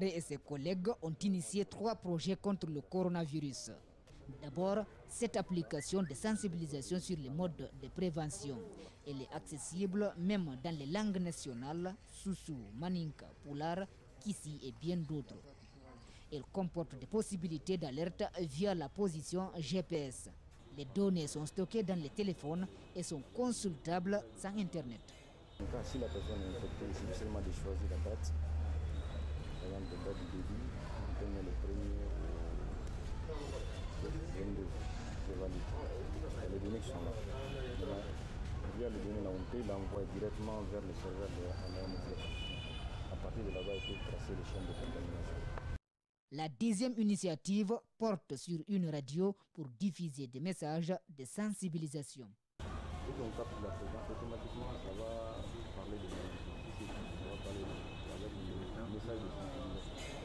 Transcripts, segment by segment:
et ses collègues ont initié 3 projets contre le coronavirus. D'abord, cette application de sensibilisation sur les modes de prévention. Elle est accessible même dans les langues nationales, Soussou, Maninka, Pulaar, Kissi et bien d'autres. Elle comporte des possibilités d'alerte via la position GPS. Les données sont stockées dans les téléphones et sont consultables sans Internet. Si la personne est infectée, c'est difficilement de choisir la date. Par exemple, la date du début, on peut mettre le premier au 22, c'est valide. Les données qui sont là. Via les données là, on peut l'envoyer directement vers le serveur de l'ANSF. À partir de là-bas, il peut tracer les chaînes de contamination. La deuxième initiative porte sur une radio pour diffuser des messages de sensibilisation. Dès qu'on capte la fréquence, automatiquement, ça va parler de message de sensibilisation.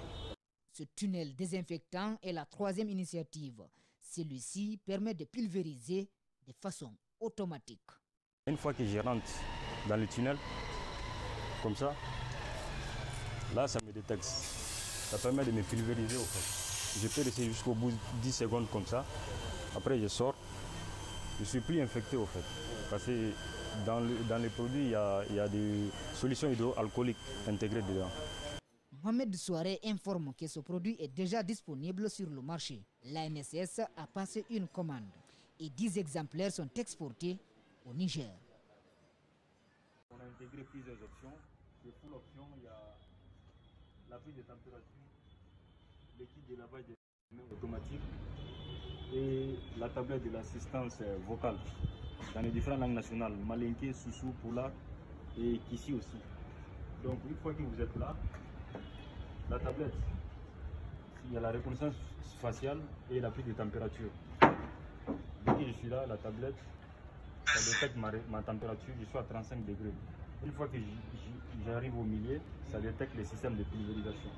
Ce tunnel désinfectant est la 3e initiative. Celui-ci permet de pulvériser de façon automatique. Une fois que je rentre dans le tunnel, comme ça, là, ça me détecte. Ça permet de me pulvériser au fait. Je peux rester jusqu'au bout de 10 secondes comme ça. Après, je sors. Je ne suis plus infecté au fait. Parce que dans les produits, il y a des solutions hydroalcooliques intégrées dedans. Mohamed Souare informe que ce produit est déjà disponible sur le marché. L'ANSS a passé une commande et 10 exemplaires sont exportés au Niger. On a intégré plusieurs options. Les full options, il y a la prise de température, l'équipe de lavage des mains automatique et la tablette de l'assistance vocale dans les différentes langues nationales, Malinké, Soussou, Pulaar et Kissi aussi. Donc une fois que vous êtes là, la tablette, il y a la reconnaissance faciale et la prise de température. Dès que je suis là, la tablette, ça détecte ma température, je suis à 35 degrés. Une fois que j'arrive au milieu, ça détecte le système de pulvérisation.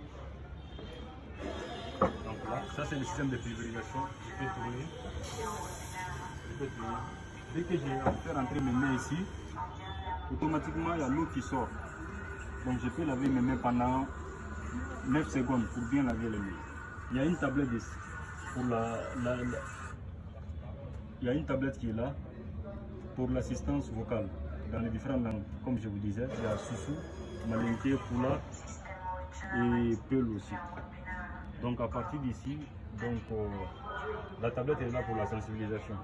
Donc là, ça c'est le système de pulvérisation. Je peux tourner. Dès que je fais rentrer mes mains ici, automatiquement il y a l'eau qui sort. Donc je peux laver mes mains pendant 9 secondes pour bien laver les mains. Il y a une tablette ici pour il y a une tablette qui est là pour l'assistance vocale dans les différentes langues. Comme je vous disais, il y a Soussou, Malinké, Pulaar et Peul aussi. Donc à partir d'ici, la tablette est là pour la sensibilisation.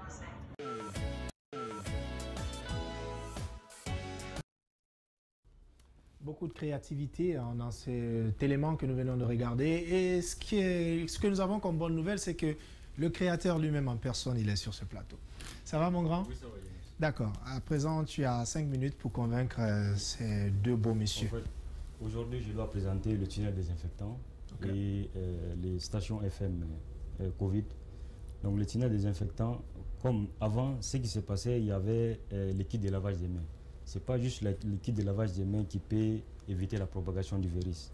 Beaucoup de créativité dans cet élément que nous venons de regarder. Et ce que nous avons comme bonne nouvelle, c'est que le créateur lui-même en personne, il est sur ce plateau. Ça va, mon grand? Oui, ça va. D'accord. À présent, tu as 5 minutes pour convaincre ces deux beaux messieurs. En fait, aujourd'hui, je dois présenter le tunnel désinfectant et les stations FM Covid. Donc, le tunnel désinfectant, comme avant, ce qui se passait, il y avait les kits de lavage des mains. Ce n'est pas juste le kit de lavage des mains qui peut éviter la propagation du virus.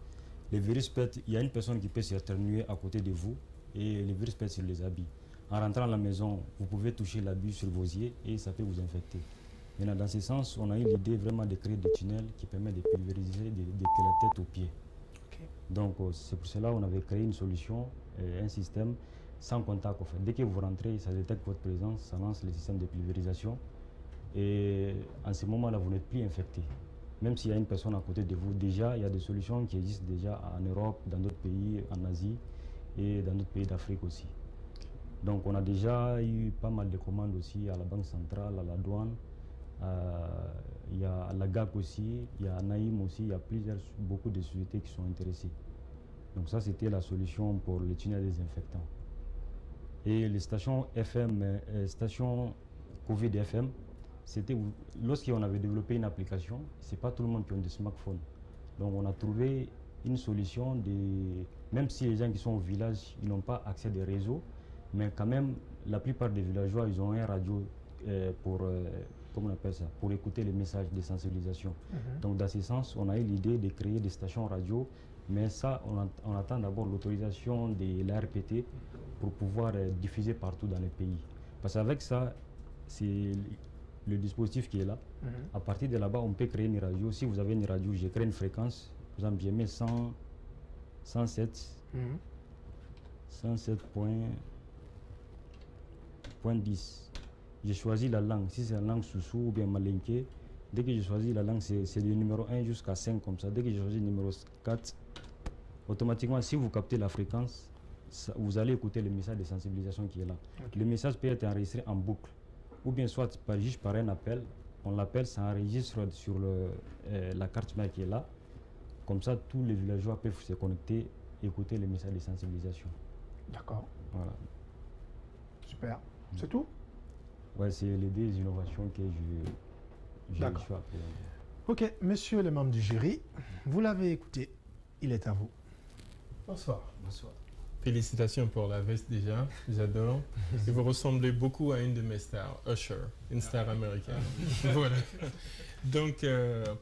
Le virus peut être, il y a une personne qui peut s'éternuer à côté de vous et le virus peut être sur les habits. En rentrant à la maison, vous pouvez toucher l'habit sur vos yeux et ça peut vous infecter. Maintenant, dans ce sens, on a eu l'idée vraiment de créer des tunnels qui permettent de pulvériser de la tête aux pieds. Okay. Donc, c'est pour cela qu'on avait créé une solution, un système sans contact. En fait. Dès que vous rentrez, ça détecte votre présence, ça lance le système de pulvérisation. Et en ce moment-là, vous n'êtes plus infecté. Même s'il y a une personne à côté de vous, déjà, il y a des solutions qui existent déjà en Europe, dans d'autres pays, en Asie et dans d'autres pays d'Afrique aussi. Donc, on a déjà eu pas mal de commandes aussi à la Banque centrale, à la douane, il y a à la GAC aussi, il y a à Naïm aussi, il y a beaucoup de sociétés qui sont intéressées. Donc, ça, c'était la solution pour le tunnel désinfectant. Et les stations FM, stations Covid FM, c'était lorsqu'on avait développé une application, ce n'est pas tout le monde qui a des smartphones. Donc on a trouvé une solution, même si les gens qui sont au village, ils n'ont pas accès des réseaux, mais quand même, la plupart des villageois, ils ont un radio comment on appelle ça, pour écouter les messages de sensibilisation. Donc dans ce sens, on a eu l'idée de créer des stations radio, mais ça, on attend d'abord l'autorisation de l'ARPT pour pouvoir diffuser partout dans les pays. Parce qu'avec ça, c'est le dispositif qui est là. À partir de là-bas, on peut créer une radio. Si vous avez une radio, j'ai créé une fréquence. Par exemple, j'ai mis 100 107, Mhm. 107.10. J'ai choisi la langue. Si c'est la langue Soussou ou bien Malinké, dès que j'ai choisi la langue, c'est du numéro 1 jusqu'à 5 comme ça. Dès que j'ai choisi le numéro 4, automatiquement, si vous captez la fréquence, vous allez écouter le message de sensibilisation qui est là. Okay. Le message peut être enregistré en boucle, ou bien soit juste par un appel. On l'appelle, ça enregistre sur la carte mère qui est là. Comme ça, tous les villageois peuvent se connecter et écouter le message de sensibilisation. D'accord. Voilà. Super. C'est tout? Ouais, c'est les deux innovations que j'ai D'accord. choisi à présenter. Ok, monsieur le membre du jury, vous l'avez écouté, il est à vous. Bonsoir. Bonsoir. Félicitations pour la veste déjà, j'adore. Et vous ressemblez beaucoup à une de mes stars, Usher, une star américaine. Voilà. Donc,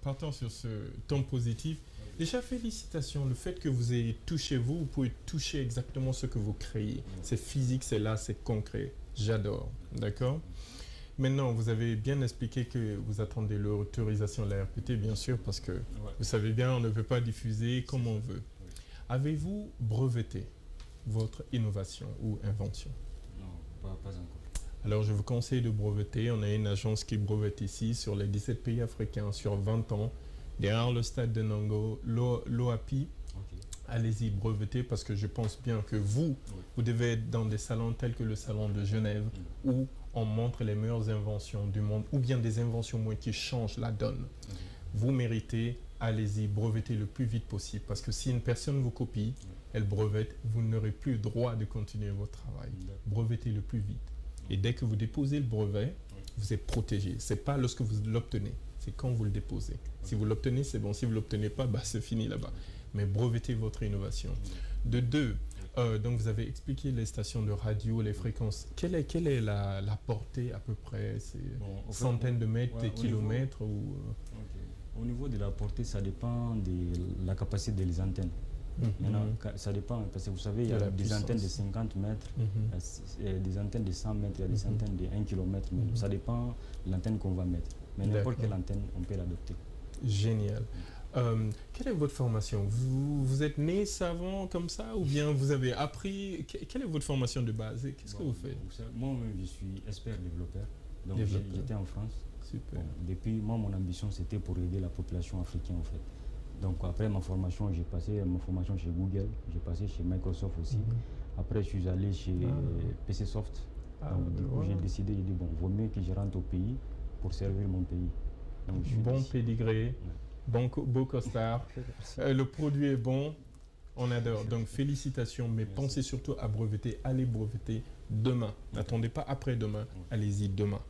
partons sur ce ton positif. Déjà, félicitations. Le fait que vous ayez touché vous pouvez toucher exactement ce que vous créez. C'est physique, c'est là, c'est concret. J'adore. D'accord? Maintenant, vous avez bien expliqué que vous attendez l'autorisation de la RPT, bien sûr, parce que vous savez bien, on ne peut pas diffuser comme on veut. Avez-vous breveté votre innovation ou invention? Non, pas encore. Alors, je vous conseille de breveter. On a une agence qui brevette ici sur les 17 pays africains sur 20 ans. Derrière le stade de Nango, l'OAPI. Okay. Allez-y, brevetez, parce que je pense bien que vous devez être dans des salons tels que le salon de Genève, où on montre les meilleures inventions du monde, ou bien des inventions moins qui changent la donne. Vous méritez, allez-y, brevetez le plus vite possible, parce que si une personne vous copie, elle brevette, vous n'aurez plus le droit de continuer votre travail. Brevetez le plus vite. Et dès que vous déposez le brevet, vous êtes protégé. Ce n'est pas lorsque vous l'obtenez, c'est quand vous le déposez. Si vous l'obtenez, c'est bon. Si vous ne l'obtenez pas, bah, c'est fini là-bas. Mais brevetez votre innovation. De deux, donc vous avez expliqué les stations de radio, les fréquences. Quelle est la portée à peu près? C'est centaines de mètres, des kilomètres ou... Au niveau de la portée, ça dépend de la capacité des antennes. Maintenant, ça dépend, parce que vous savez, il y a des antennes de 50 mètres, des antennes de 100 mètres, il y a des antennes de 1 km. Ça dépend de l'antenne qu'on va mettre. Mais n'importe quelle antenne, on peut l'adopter. Génial. Quelle est votre formation? Vous êtes né savant comme ça, ou bien vous avez appris? Quelle est votre formation de base? Qu'est-ce que vous faites? Moi, je suis expert développeur. Donc, j'étais en France. Super. Bon, depuis, moi, mon ambition, c'était pour aider la population africaine, en fait. Donc, après ma formation, j'ai passé ma formation chez Google, j'ai passé chez Microsoft aussi. Après, je suis allé chez PC Soft. Donc, du coup, j'ai décidé, j'ai dit, bon, vaut mieux que je rentre au pays pour servir mon pays. Donc, bon pédigré, beau costard, le produit est bon, on adore. Donc, félicitations, mais pensez surtout à breveter, allez breveter demain. N'attendez pas après-demain, allez-y demain.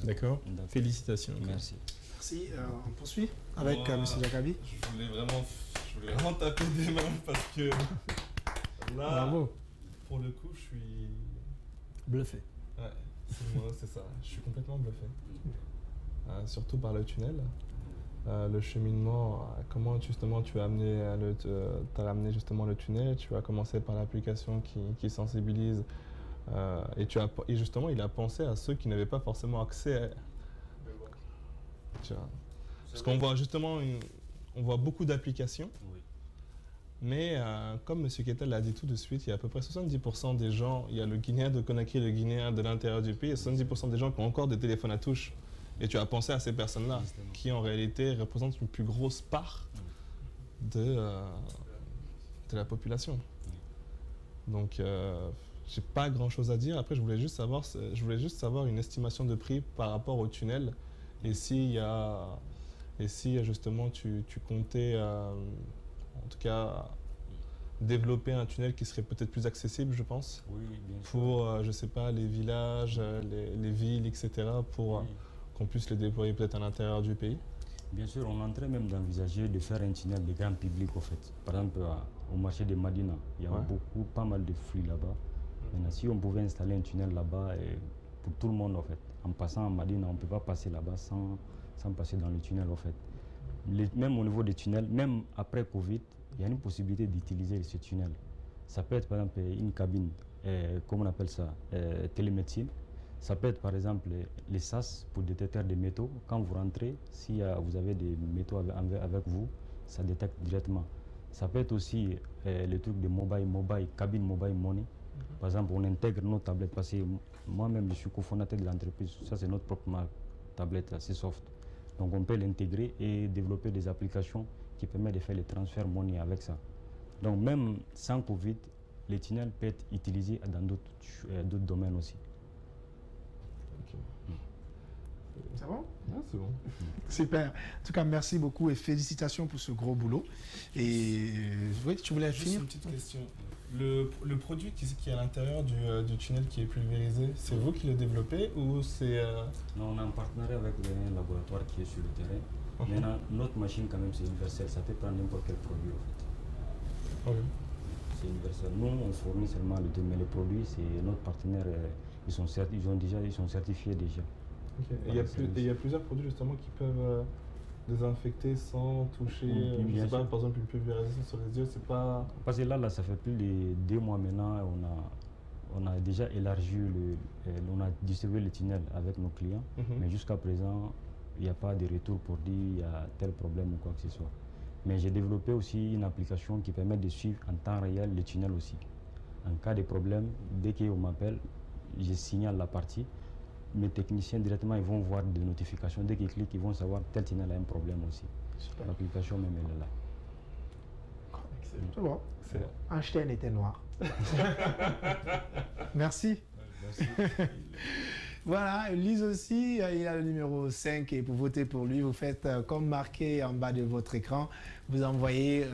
D'accord? Félicitations. Merci. Merci. On poursuit avec M. Jakabi. Je voulais vraiment taper des mains parce que là, bravo. Pour le coup, je suis bluffé. Ouais, c'est ça. Je suis complètement bluffé. Surtout par le tunnel. Le cheminement, comment justement tu as ramené justement le tunnel. Tu as commencé par l'application qui sensibilise. Et justement, il a pensé à ceux qui n'avaient pas forcément accès parce qu'on voit justement on voit beaucoup d'applications, mais comme M. Ketel l'a dit tout de suite, il y a à peu près 70% des gens, il y a le Guinéen de Conakry, le Guinéen de l'intérieur du pays, et 70% des gens qui ont encore des téléphones à touche. Et tu as pensé à ces personnes-là, qui en réalité représentent une plus grosse part de la population. Donc, j'ai pas grand-chose à dire. Après, je voulais juste savoir une estimation de prix par rapport au tunnel. Et si justement tu comptais, en tout cas, développer un tunnel qui serait peut-être plus accessible, je pense, bien sûr. pour, je sais pas, les villages, les villes, etc., pour qu'on puisse les déployer peut-être à l'intérieur du pays. Bien sûr, on est en train même d'envisager de faire un tunnel de grand public, en fait. Par exemple, au marché de Madina, il y a pas mal de flux là-bas. Maintenant, si on pouvait installer un tunnel là-bas, pour tout le monde, en fait, en passant à Madina, on ne peut pas passer là-bas sans passer dans le tunnel, en fait. Même au niveau des tunnels, même après Covid, il y a une possibilité d'utiliser ce tunnel. Ça peut être, par exemple, une cabine, comment on appelle ça, télémédecine. Ça peut être, par exemple, les SAS pour détecter des métaux. Quand vous rentrez, si vous avez des métaux avec vous, ça détecte directement. Ça peut être aussi le truc de cabine mobile money. Par exemple, on intègre nos tablettes parce que moi-même, je suis cofondateur de l'entreprise. Ça, c'est notre propre tablette, c'est soft. Donc, on peut l'intégrer et développer des applications qui permettent de faire les transferts money avec ça. Donc, même sans Covid, les tunnels peuvent être utilisés dans d'autres domaines aussi. C'est bon? Ah, c'est bon. Super. En tout cas, merci beaucoup et félicitations pour ce gros boulot. Et oui, tu voulais Juste finir? une petite question. Le produit qui est à l'intérieur du tunnel qui est pulvérisé, c'est vous qui le développez ou c'est... Non, on est en partenariat avec un laboratoire qui est sur le terrain. Maintenant, notre machine, quand même, c'est universel. Ça peut prendre n'importe quel produit, en fait. C'est universel. Nous, on fournit seulement le truc, mais les produits, c'est notre partenaire. Ils sont certifiés déjà. Okay. Et il y a plusieurs produits justement qui peuvent désinfecter sans toucher, je sais pas, par exemple une pulvérisation sur les yeux, c'est pas... Parce que là, ça fait plus de 2 mois maintenant, on a déjà élargi, on a distribué le tunnel avec nos clients, mais jusqu'à présent, il n'y a pas de retour pour dire il y a tel problème ou quoi que ce soit. Mais j'ai développé aussi une application qui permet de suivre en temps réel le tunnel aussi. En cas de problème, dès qu'on m'appelle, je signale la partie. Mes techniciens directement ils vont voir des notifications. Dès qu'ils cliquent, ils vont savoir tel tunnel a un problème aussi. L'application même elle est là. C'est bon. Einstein était noir. Merci. Merci. Voilà, Lise aussi, il a le numéro 5 et pour voter pour lui, vous faites comme marqué en bas de votre écran, vous envoyez